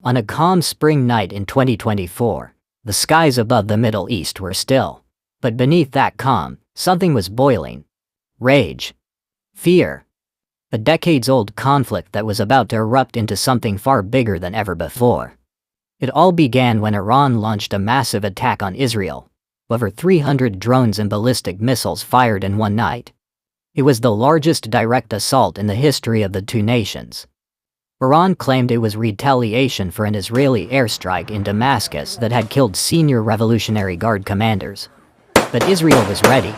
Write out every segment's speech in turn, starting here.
On a calm spring night in 2024, the skies above the Middle East were still. But beneath that calm, something was boiling. Rage. Fear. A decades-old conflict that was about to erupt into something far bigger than ever before. It all began when Iran launched a massive attack on Israel. Over 300 drones and ballistic missiles fired in one night. It was the largest direct assault in the history of the two nations. Iran claimed it was retaliation for an Israeli airstrike in Damascus that had killed senior Revolutionary Guard commanders. But Israel was ready.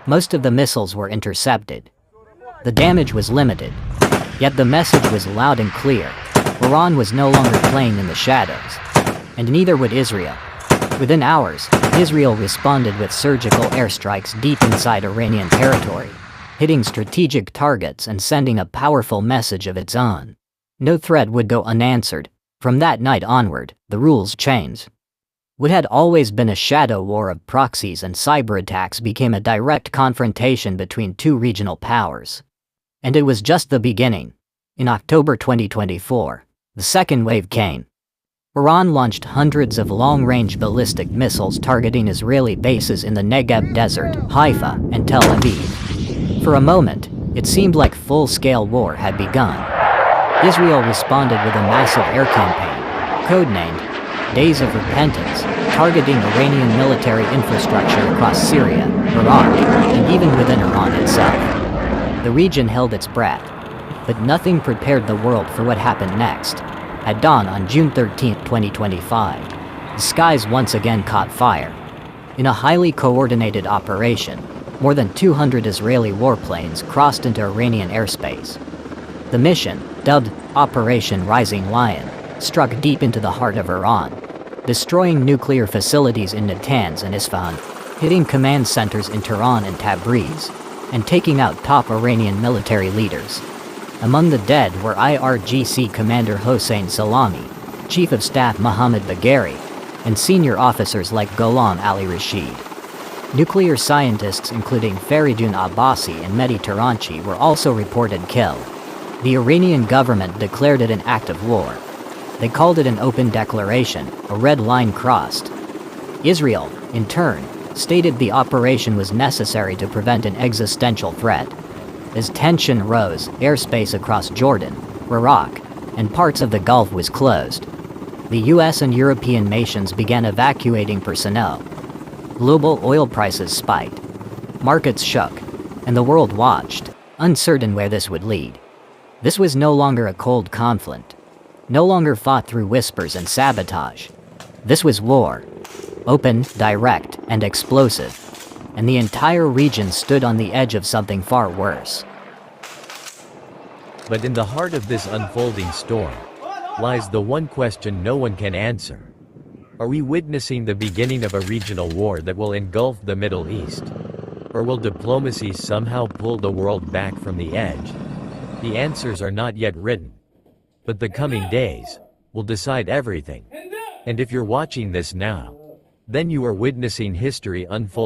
Most of the missiles were intercepted. The damage was limited, yet the message was loud and clear. Iran was no longer playing in the shadows, and neither would Israel. Within hours, Israel responded with surgical airstrikes deep inside Iranian territory, hitting strategic targets and sending a powerful message of its own. No threat would go unanswered. From that night onward, the rules changed. What had always been a shadow war of proxies and cyber attacks became a direct confrontation between two regional powers. And it was just the beginning. In October 2024, the second wave came. Iran launched hundreds of long-range ballistic missiles targeting Israeli bases in the Negev Desert, Haifa, and Tel Aviv. For a moment, it seemed like full-scale war had begun. Israel responded with a massive air campaign, codenamed Days of Repentance, targeting Iranian military infrastructure across Syria, Iraq, and even within Iran itself. The region held its breath, but nothing prepared the world for what happened next. At dawn on June 13, 2025, the skies once again caught fire. In a highly coordinated operation, more than 200 Israeli warplanes crossed into Iranian airspace. The mission, dubbed Operation Rising Lion, struck deep into the heart of Iran, destroying nuclear facilities in Natanz and Isfahan, hitting command centers in Tehran and Tabriz, and taking out top Iranian military leaders. Among the dead were IRGC Commander Hossein Salami, Chief of Staff Mohammad Bagheri, and senior officers like Gholam Ali Rashid. Nuclear scientists including Faridun Abbasi and Mehdi Taranchi were also reported killed. The Iranian government declared it an act of war. They called it an open declaration, a red line crossed. Israel, in turn, stated the operation was necessary to prevent an existential threat. As tension rose, airspace across Jordan, Iraq, and parts of the Gulf was closed. The US and European nations began evacuating personnel. Global oil prices spiked. Markets shook, and the world watched, uncertain where this would lead. This was no longer a cold conflict, no longer fought through whispers and sabotage. This was war, open, direct, and explosive, and the entire region stood on the edge of something far worse. But in the heart of this unfolding storm lies the one question no one can answer. Are we witnessing the beginning of a regional war that will engulf the Middle East? Or will diplomacy somehow pull the world back from the edge? The answers are not yet written. But the coming days will decide everything. And if you're watching this now, then you are witnessing history unfold.